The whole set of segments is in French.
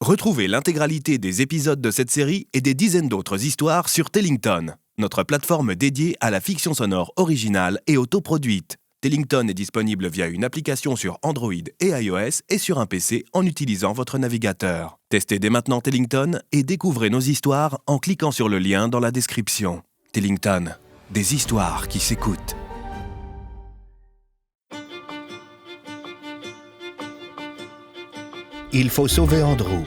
Retrouvez l'intégralité des épisodes de cette série et des dizaines d'autres histoires sur Tellington, notre plateforme dédiée à la fiction sonore originale et autoproduite. Tellington est disponible via une application sur Android et iOS et sur un PC en utilisant votre navigateur. Testez dès maintenant Tellington et découvrez nos histoires en cliquant sur le lien dans la description. Tellington, des histoires qui s'écoutent. Il faut sauver Andrew.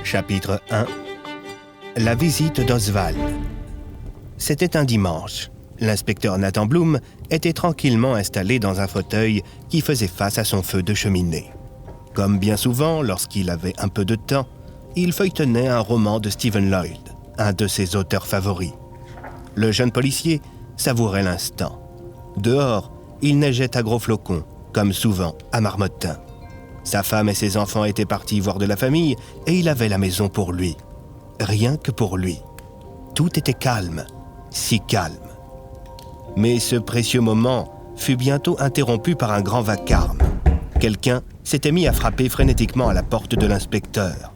Chapitre 1. La visite d'Oswald. C'était un dimanche. L'inspecteur Nathan Bloom était tranquillement installé dans un fauteuil qui faisait face à son feu de cheminée. Comme bien souvent, lorsqu'il avait un peu de temps, il feuilletonnait un roman de Stephen Lloyd, un de ses auteurs favoris. Le jeune policier savourait l'instant. Dehors, il neigeait à gros flocons, comme souvent à Marmottin. Sa femme et ses enfants étaient partis voir de la famille et il avait la maison pour lui. Rien que pour lui. Tout était calme, si calme. Mais ce précieux moment fut bientôt interrompu par un grand vacarme. Quelqu'un s'était mis à frapper frénétiquement à la porte de l'inspecteur.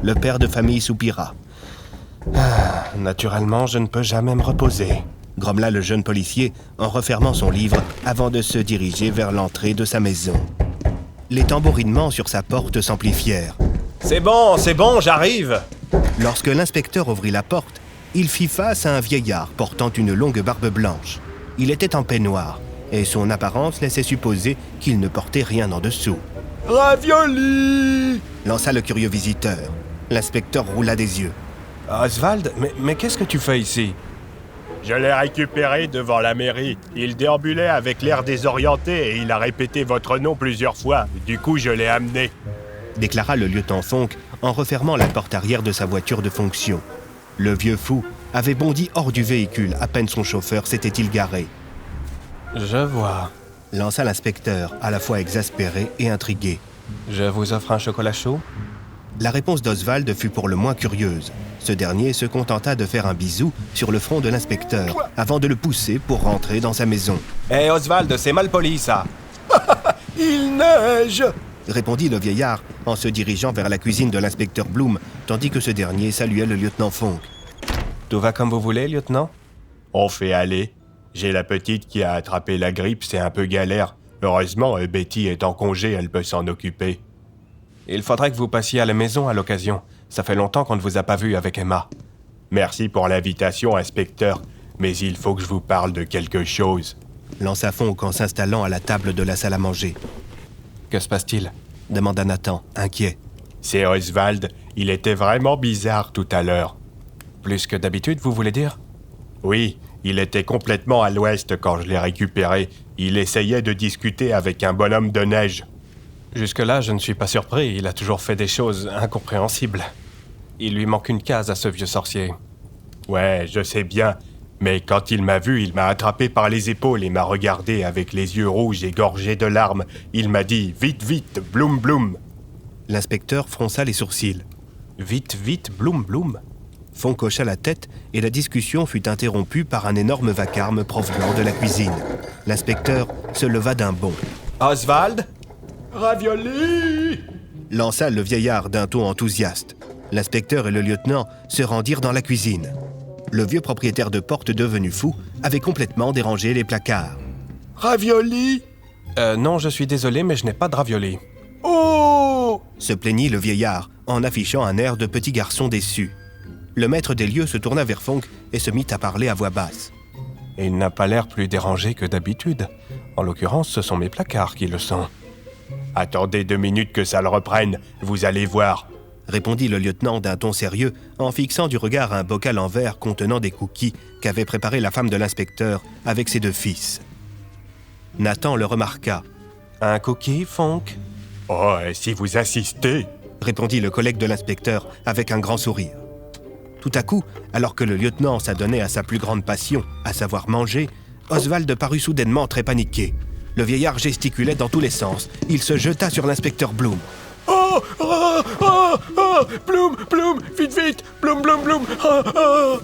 Le père de famille soupira. « Naturellement, je ne peux jamais me reposer », grommela le jeune policier en refermant son livre avant de se diriger vers l'entrée de sa maison. Les tambourinements sur sa porte s'amplifièrent. « C'est bon, j'arrive !» Lorsque l'inspecteur ouvrit la porte, il fit face à un vieillard portant une longue barbe blanche. Il était en peignoir, et son apparence laissait supposer qu'il ne portait rien en dessous. « Ravioli !» lança le curieux visiteur. L'inspecteur roula des yeux. « Oswald, mais qu'est-ce que tu fais ici ?» Je l'ai récupéré devant la mairie. Il déambulait avec l'air désorienté et il a répété votre nom plusieurs fois. Du coup, je l'ai amené. » déclara le lieutenant Fonck en refermant la porte arrière de sa voiture de fonction. Le vieux fou avait bondi hors du véhicule à peine son chauffeur s'était-il garé. « Je vois, » lança l'inspecteur, à la fois exaspéré et intrigué. « Je vous offre un chocolat chaud ?» La réponse d'Oswald fut pour le moins curieuse. Ce dernier se contenta de faire un bisou sur le front de l'inspecteur avant de le pousser pour rentrer dans sa maison. « Hé Oswald, c'est mal poli ça !»« Il neige !» répondit le vieillard en se dirigeant vers la cuisine de l'inspecteur Bloom, tandis que ce dernier saluait le lieutenant Fonck. « Tout va comme vous voulez, lieutenant ?» On fait aller. J'ai la petite qui a attrapé la grippe, c'est un peu galère. Heureusement, Betty est en congé, elle peut s'en occuper. Il faudrait que vous passiez à la maison à l'occasion. Ça fait longtemps qu'on ne vous a pas vu avec Emma. Merci pour l'invitation, inspecteur, mais il faut que je vous parle de quelque chose. Lança Fonck en s'installant à la table de la salle à manger. Que se passe-t-il ? Demanda Nathan, inquiet. C'est Oswald. Il était vraiment bizarre tout à l'heure. Plus que d'habitude, vous voulez dire ? Oui, il était complètement à l'ouest quand je l'ai récupéré. Il essayait de discuter avec un bonhomme de neige. Jusque-là, je ne suis pas surpris. Il a toujours fait des choses incompréhensibles. Il lui manque une case à ce vieux sorcier. Ouais, je sais bien. Mais quand il m'a vu, il m'a attrapé par les épaules et m'a regardé avec les yeux rouges et gorgés de larmes. Il m'a dit « Vite, vite, Bloom, Bloom !» L'inspecteur fronça les sourcils. « Vite, vite, Bloom, Bloom !» Fonck hocha la tête et la discussion fut interrompue par un énorme vacarme provenant de la cuisine. L'inspecteur se leva d'un bond. « Oswald !»« Ravioli !» lança le vieillard d'un ton enthousiaste. L'inspecteur et le lieutenant se rendirent dans la cuisine. Le vieux propriétaire de porte devenu fou avait complètement dérangé les placards. « Ravioli !»« Non, je suis désolé, mais je n'ai pas de ravioli. »« Oh !» se plaignit le vieillard en affichant un air de petit garçon déçu. Le maître des lieux se tourna vers Fonck et se mit à parler à voix basse. « Il n'a pas l'air plus dérangé que d'habitude. En l'occurrence, ce sont mes placards qui le sont. »« Attendez 2 minutes que ça le reprenne, vous allez voir. » répondit le lieutenant d'un ton sérieux en fixant du regard un bocal en verre contenant des cookies qu'avait préparé la femme de l'inspecteur avec ses 2 fils. Nathan le remarqua. « Un cookie, Fonck ?»« Oh, si vous insistez !» répondit le collègue de l'inspecteur avec un grand sourire. Tout à coup, alors que le lieutenant s'adonnait à sa plus grande passion, à savoir manger, Oswald parut soudainement très paniqué. Le vieillard gesticulait dans tous les sens. Il se jeta sur l'inspecteur Bloom. « Oh, oh, oh, oh, Bloom, Bloom, vite, vite, Bloom, Bloom, Bloom, oh, oh. »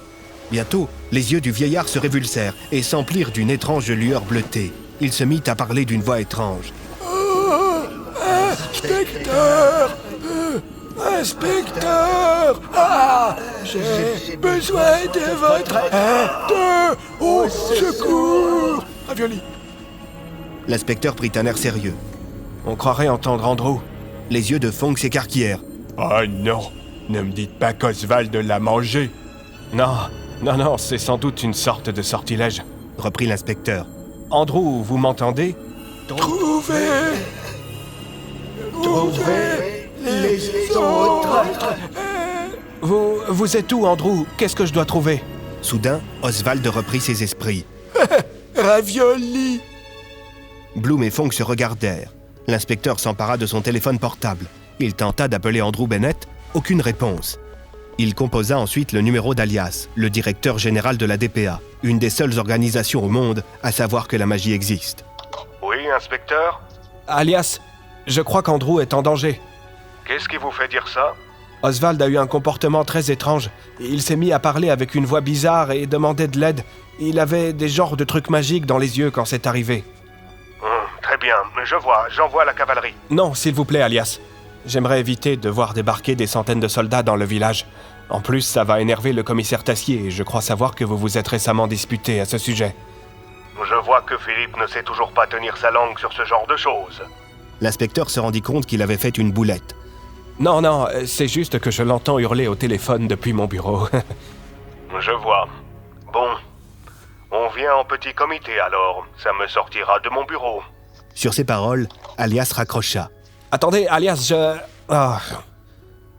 Bientôt, les yeux du vieillard se révulsèrent et s'emplirent d'une étrange lueur bleutée. Il se mit à parler d'une voix étrange. « Oh, inspecteur, Inspecteur! Ah! J'ai besoin de votre aide! Au secours! Ravioli! L'inspecteur prit un air sérieux. On croirait entendre Andrew. Les yeux de Fonk s'écarquillèrent. Oh non, ne me dites pas qu'Oswald l'a mangé. Non, c'est sans doute une sorte de sortilège. Reprit l'inspecteur. Andrew, vous m'entendez? Trouvez les autres! Vous êtes où, Andrew? Qu'est-ce que je dois trouver? Soudain, Oswald reprit ses esprits. Ravioli! Bloom et Fonk se regardèrent. L'inspecteur s'empara de son téléphone portable. Il tenta d'appeler Andrew Bennett. Aucune réponse. Il composa ensuite le numéro d'Alias, le directeur général de la DPA, une des seules organisations au monde à savoir que la magie existe. Oui, inspecteur? Alias, je crois qu'Andrew est en danger. Qu'est-ce qui vous fait dire ça? Oswald a eu un comportement très étrange. Il s'est mis à parler avec une voix bizarre et demandait de l'aide. Il avait des genres de trucs magiques dans les yeux quand c'est arrivé. Très bien, j'envoie la cavalerie. Non, s'il vous plaît, Alias. J'aimerais éviter de voir débarquer des centaines de soldats dans le village. En plus, ça va énerver le commissaire Tassier et je crois savoir que vous vous êtes récemment disputé à ce sujet. Je vois que Philippe ne sait toujours pas tenir sa langue sur ce genre de choses. L'inspecteur se rendit compte qu'il avait fait une boulette. Non, c'est juste que je l'entends hurler au téléphone depuis mon bureau. Je vois. Bon, on vient en petit comité alors, ça me sortira de mon bureau. Sur ces paroles, Alias raccrocha. Attendez, Alias,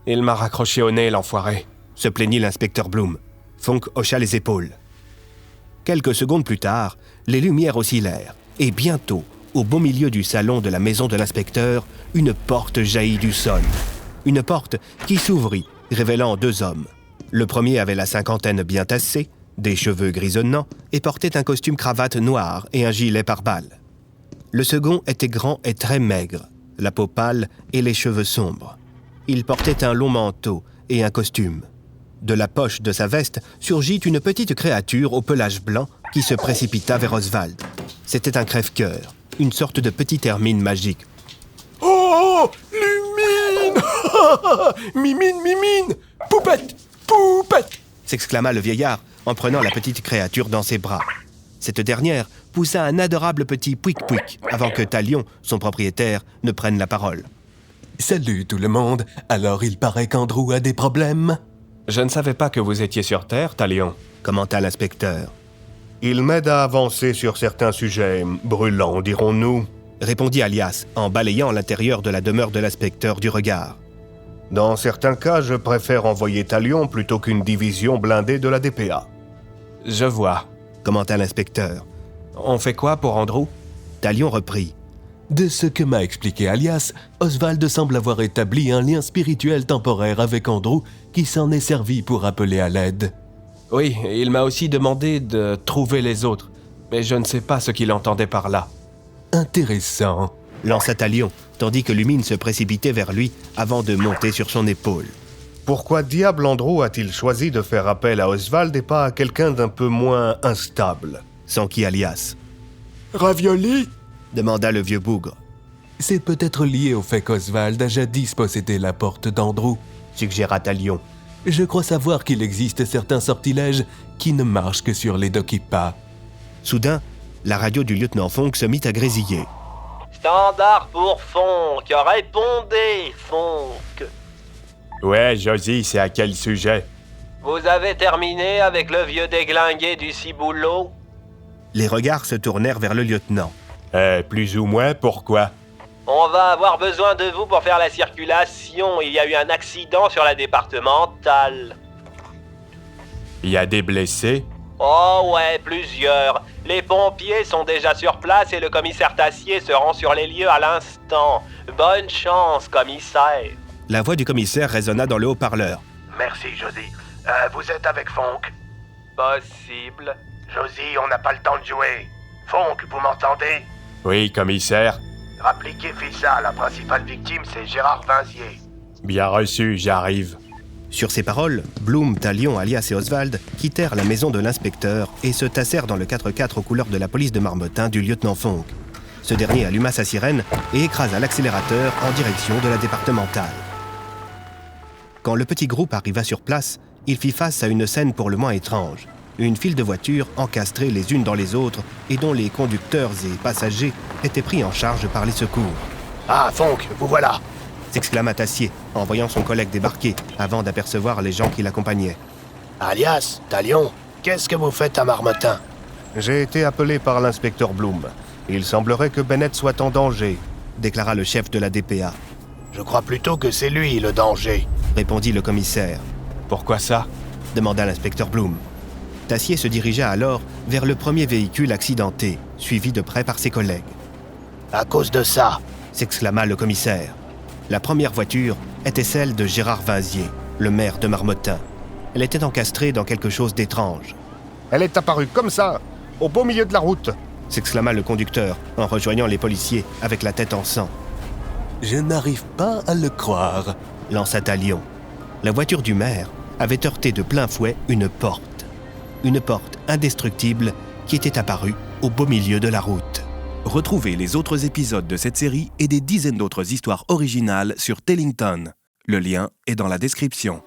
Il m'a raccroché au nez, l'enfoiré. Se plaignit l'inspecteur Bloom. Fonk hocha les épaules. Quelques secondes plus tard, les lumières oscillèrent, et bientôt, au beau milieu du salon de la maison de l'inspecteur, une porte jaillit du sol. Une porte qui s'ouvrit, révélant deux hommes. Le premier avait la cinquantaine bien tassée, des cheveux grisonnants, et portait un costume cravate noir et un gilet pare-balles. Le second était grand et très maigre, la peau pâle et les cheveux sombres. Il portait un long manteau et un costume. De la poche de sa veste surgit une petite créature au pelage blanc qui se précipita vers Oswald. C'était un crève-cœur, une sorte de petite hermine magique. « Oh! Lumine! Mimine! Poupette! S'exclama le vieillard en prenant la petite créature dans ses bras. Cette dernière poussa un adorable petit pouic-pouic avant que Talion, son propriétaire, ne prenne la parole. « Salut tout le monde, alors il paraît qu'Andrew a des problèmes ?» Je ne savais pas que vous étiez sur Terre, Talion. Commenta l'inspecteur. Il m'aide à avancer sur certains sujets brûlants, dirons-nous. Répondit Alias en balayant l'intérieur de la demeure de l'inspecteur du regard. Dans certains cas, je préfère envoyer Talion plutôt qu'une division blindée de la DPA. Je vois. Commenta l'inspecteur. On fait quoi pour Andrew? Talion reprit. De ce que m'a expliqué Alias, Oswald semble avoir établi un lien spirituel temporaire avec Andrew qui s'en est servi pour appeler à l'aide. Oui, il m'a aussi demandé de trouver les autres, mais je ne sais pas ce qu'il entendait par là. Intéressant. Lança Talion, tandis que Lumine se précipitait vers lui avant de monter sur son épaule. Pourquoi diable Andrew a-t-il choisi de faire appel à Oswald et pas à quelqu'un d'un peu moins instable? S'enquit Alias. Ravioli? Demanda le vieux bougre. C'est peut-être lié au fait qu'Oswald a jadis possédé la porte d'Andrew, Suggéra Talion. Je crois savoir qu'il existe certains sortilèges qui ne marchent que sur les Dokipa. Soudain, la radio du lieutenant Fonk se mit à grésiller. Standard pour Fonk, répondez, Fonk. Ouais, Josie, c'est à quel sujet? Vous avez terminé avec le vieux déglingué du ciboulot? Les regards se tournèrent vers le lieutenant. Plus ou moins, pourquoi? On va avoir besoin de vous pour faire la circulation. Il y a eu un accident sur la départementale. Il y a des blessés? Oh ouais, plusieurs. Les pompiers sont déjà sur place et le commissaire Tassier se rend sur les lieux à l'instant. Bonne chance, commissaire. La voix du commissaire résonna dans le haut-parleur. Merci, Josie. Vous êtes avec Fonk? Possible. Josie, on n'a pas le temps de jouer. Fonk, vous m'entendez? Oui, commissaire. Rappliquez Fissa, la principale victime, c'est Gérard Vinzier. Bien reçu, j'arrive. Sur ces paroles, Bloom, Talion, Alias et Oswald quittèrent la maison de l'inspecteur et se tassèrent dans le 4x4 aux couleurs de la police de Marmottin du lieutenant Fonk. Ce dernier alluma sa sirène et écrasa l'accélérateur en direction de la départementale. Quand le petit groupe arriva sur place, il fit face à une scène pour le moins étrange. Une file de voitures encastrées les unes dans les autres et dont les conducteurs et passagers étaient pris en charge par les secours. « Ah, Fonk, vous voilà !» s'exclama Tassier en voyant son collègue débarquer avant d'apercevoir les gens qui l'accompagnaient. « Alias, Talion, qu'est-ce que vous faites à Marmottin ?» J'ai été appelé par l'inspecteur Bloom. Il semblerait que Bennett soit en danger, déclara le chef de la DPA. « Je crois plutôt que c'est lui le danger. » répondit le commissaire. Pourquoi ça? Demanda l'inspecteur Bloom. Tassier se dirigea alors vers le premier véhicule accidenté, suivi de près par ses collègues. « À cause de ça !» s'exclama le commissaire. La première voiture était celle de Gérard Vinzier, le maire de Marmottin. Elle était encastrée dans quelque chose d'étrange. « Elle est apparue comme ça, au beau milieu de la route !» s'exclama le conducteur en rejoignant les policiers avec la tête en sang. « Je n'arrive pas à le croire », lança Talion. La voiture du maire avait heurté de plein fouet une porte. Une porte indestructible qui était apparue au beau milieu de la route. Retrouvez les autres épisodes de cette série et des dizaines d'autres histoires originales sur Tellington. Le lien est dans la description.